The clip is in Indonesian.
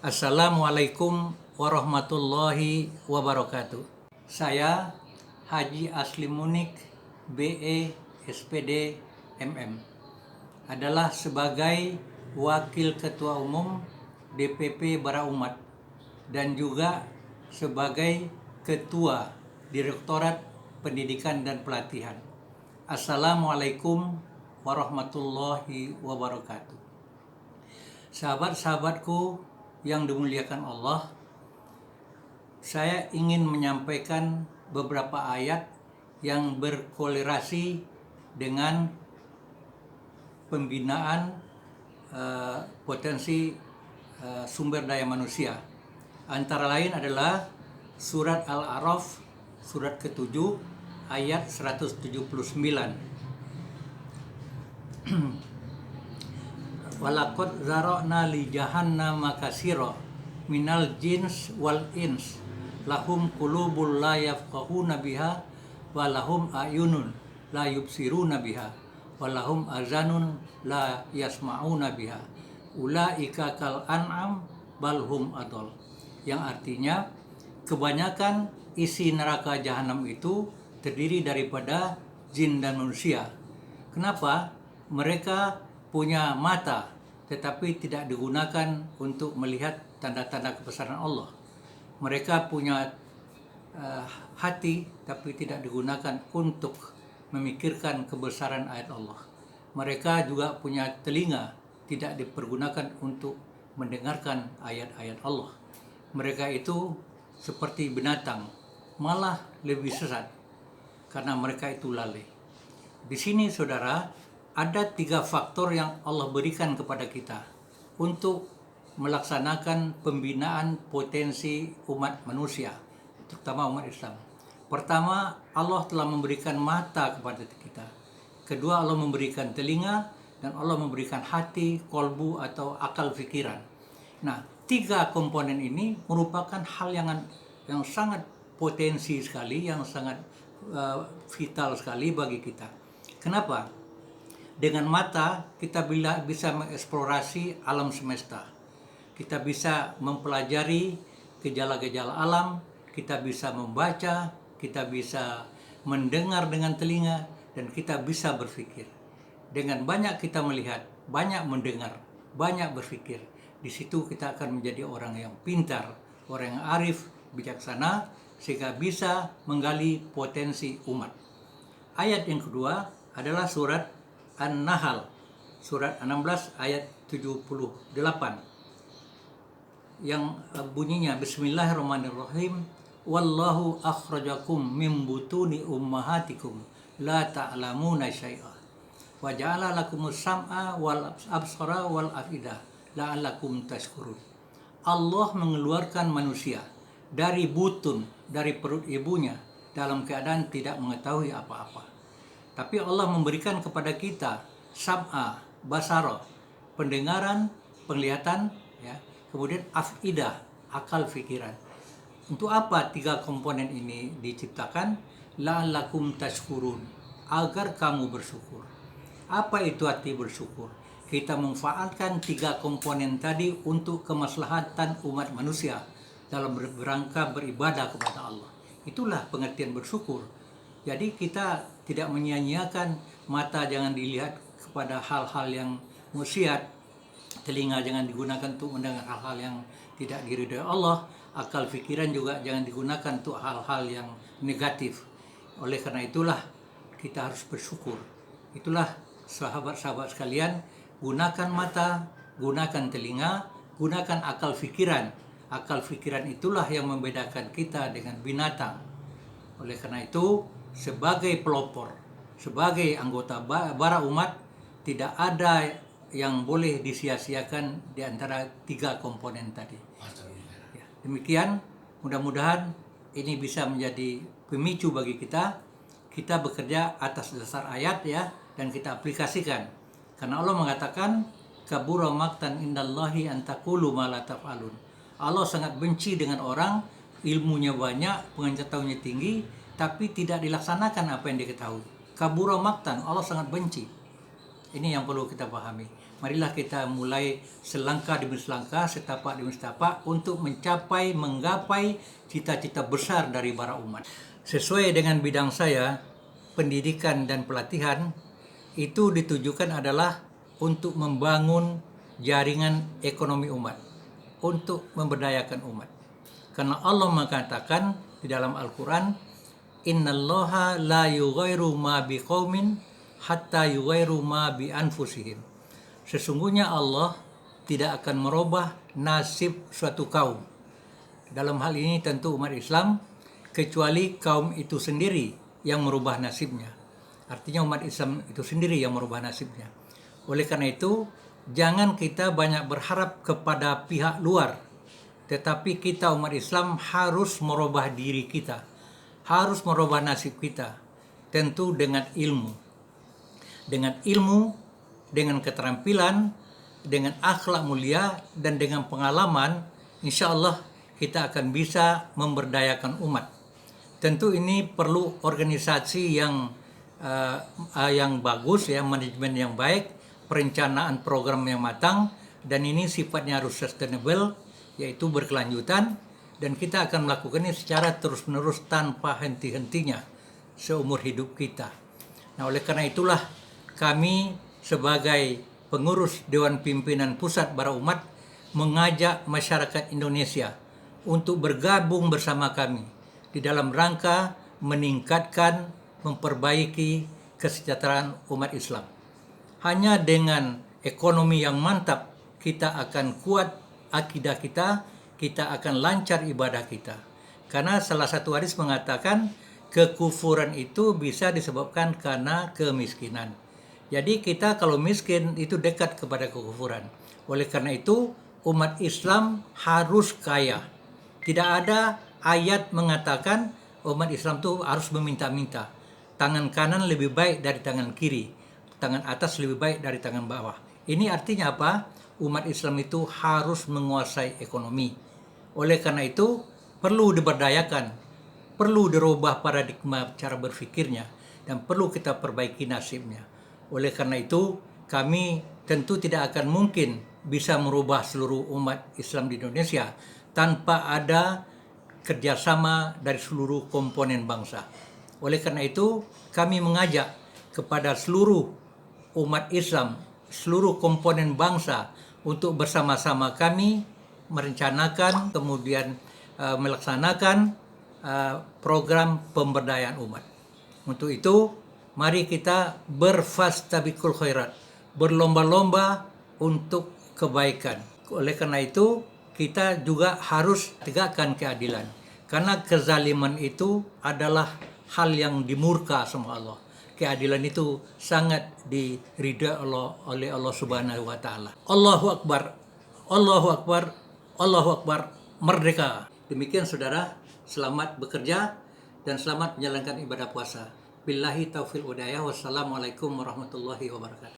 Assalamualaikum warahmatullahi wabarakatuh. Saya Haji Asli Munik, BE, SPD, MM, adalah sebagai Wakil Ketua Umum DPP Bara Umat dan juga sebagai Ketua Direktorat Pendidikan dan Pelatihan. Assalamualaikum warahmatullahi wabarakatuh. Sahabat-sahabatku yang dimuliakan Allah, saya ingin menyampaikan beberapa ayat yang berkolerasi dengan pembinaan potensi sumber daya manusia. Antara lain adalah surat Al-A'raf, surat ke-7, ayat 179. Walaqad zara'na li jahannama katsira minal jins wal ins lahum qulubul la yafqahuna biha wa lahum ayunun la yubsiruna biha wa lahum azanun la yasma'una biha ulaika kal an'am bal hum adall. Yang artinya kebanyakan isi neraka jahanam itu terdiri daripada jin dan manusia. Kenapa? Mereka punya mata tetapi tidak digunakan untuk melihat tanda-tanda kebesaran Allah. Mereka punya hati tapi tidak digunakan untuk memikirkan kebesaran ayat Allah. Mereka juga punya telinga, tidak dipergunakan untuk mendengarkan ayat-ayat Allah. Mereka itu seperti binatang, malah lebih sesat karena mereka itu lalai. Di sini saudara, ada 3 faktor yang Allah berikan kepada kita untuk melaksanakan pembinaan potensi umat manusia, terutama umat Islam. Pertama, Allah telah memberikan mata kepada kita. Kedua, Allah memberikan telinga, dan Allah memberikan hati, kolbu atau akal pikiran. Nah, 3 komponen ini merupakan hal yang sangat potensi sekali, yang sangat vital sekali bagi kita. Kenapa? Dengan mata kita bisa mengeksplorasi alam semesta. Kita bisa mempelajari gejala-gejala alam, kita bisa membaca, kita bisa mendengar dengan telinga, dan kita bisa berpikir. Dengan banyak kita melihat, banyak mendengar, banyak berpikir, di situ kita akan menjadi orang yang pintar, orang yang arif, bijaksana, sehingga bisa menggali potensi umat. Ayat yang kedua adalah surat An-Nahl, surat 16 ayat 78, yang bunyinya Bismillahirrahmanirrahim, wallahu akhrajakum min butuni ummahatikum la ta'lamuna syai'a wa ja'ala lakumus sam'a wal absara wal afidah la'allakum tashkurun. Allah mengeluarkan manusia dari butun, dari perut ibunya dalam keadaan tidak mengetahui apa-apa. Tapi Allah memberikan kepada kita sam'a, basara, pendengaran, penglihatan, ya. Kemudian afidah, akal pikiran. Untuk apa 3 komponen ini diciptakan? La'allakum tashkurun, agar kamu bersyukur. Apa itu arti bersyukur? Kita memanfaatkan 3 komponen tadi untuk kemaslahatan umat manusia dalam berangka beribadah kepada Allah. Itulah pengertian bersyukur. Jadi kita tidak menyia-nyiakan mata, jangan dilihat kepada hal-hal yang maksiat, telinga jangan digunakan untuk mendengar hal-hal yang tidak diridhoi Allah, akal pikiran juga jangan digunakan untuk hal-hal yang negatif. Oleh karena itulah kita harus bersyukur. Itulah sahabat-sahabat sekalian, gunakan mata, gunakan telinga, gunakan akal pikiran. Akal pikiran itulah yang membedakan kita dengan binatang. Oleh karena itu, sebagai pelopor, sebagai anggota bara umat, tidak ada yang boleh disia-siakan di antara 3 komponen tadi. Ya, demikian, mudah-mudahan ini bisa menjadi pemicu bagi kita. Kita bekerja atas dasar ayat, ya, dan kita aplikasikan. Karena Allah mengatakan, kabura maqtan indallahi an taqulu ma la taf'alun. Allah sangat benci dengan orang ilmunya banyak, pengetahuannya tinggi, tapi tidak dilaksanakan apa yang diketahui. Kabura maqtan, Allah sangat benci. Ini yang perlu kita pahami. marilah kita mulai selangkah demi selangkah, setapak demi setapak untuk menggapai cita-cita besar dari para umat. Sesuai dengan bidang saya, pendidikan dan pelatihan itu ditujukan adalah untuk membangun jaringan ekonomi umat, untuk memberdayakan umat. Karena Allah mengatakan di dalam Al-Quran, innallaha la yughayyiru ma biqaumin hatta yughayyiru ma bi anfusihim. Sesungguhnya Allah tidak akan merubah nasib suatu kaum. Dalam hal ini tentu umat Islam, kecuali kaum itu sendiri yang merubah nasibnya. Artinya umat Islam itu sendiri yang merubah nasibnya. Oleh karena itu, jangan kita banyak berharap kepada pihak luar, tetapi kita umat Islam harus merubah diri kita, harus merubah nasib kita, tentu dengan ilmu. Dengan ilmu, dengan keterampilan, dengan akhlak mulia, dan dengan pengalaman, insya Allah kita akan bisa memberdayakan umat. Tentu ini perlu organisasi yang bagus, ya, manajemen yang baik, perencanaan program yang matang, dan ini sifatnya harus sustainable, yaitu berkelanjutan, dan kita akan melakukannya secara terus-menerus tanpa henti-hentinya seumur hidup kita. Nah, oleh karena itulah kami sebagai pengurus Dewan Pimpinan Pusat Bara Umat mengajak masyarakat Indonesia untuk bergabung bersama kami di dalam rangka meningkatkan, memperbaiki kesejahteraan umat Islam. Hanya dengan ekonomi yang mantap kita akan kuat akidah kita, kita akan lancar ibadah kita. Karena salah satu hadis mengatakan kekufuran itu bisa disebabkan karena kemiskinan. Jadi kita kalau miskin itu dekat kepada kekufuran. Oleh karena itu umat Islam harus kaya. Tidak ada ayat mengatakan umat Islam itu harus meminta-minta. Tangan kanan lebih baik dari tangan kiri. Tangan atas lebih baik dari tangan bawah. Ini artinya apa? Umat Islam itu harus menguasai ekonomi. Oleh karena itu perlu diberdayakan, perlu dirubah paradigma cara berpikirnya, dan perlu kita perbaiki nasibnya. Oleh karena itu, kami tentu tidak akan mungkin bisa merubah seluruh umat Islam di Indonesia tanpa ada kerjasama dari seluruh komponen bangsa. Oleh karena itu, kami mengajak kepada seluruh umat Islam, seluruh komponen bangsa untuk bersama-sama kami merencanakan, kemudian melaksanakan program pemberdayaan umat. Untuk itu, mari kita berfastabiqul khairat, berlomba-lomba untuk kebaikan. Oleh karena itu, kita juga harus tegakkan keadilan. Karena kezaliman itu adalah hal yang dimurka sama Allah. Keadilan itu sangat diridai oleh Allah Subhanahu wa taala. Allahu Akbar. Allahu Akbar. Allahu Akbar. Merdeka. Demikian saudara, selamat bekerja dan selamat menjalankan ibadah puasa. Billahi taufiq hidayah. Wassalamualaikum warahmatullahi wabarakatuh.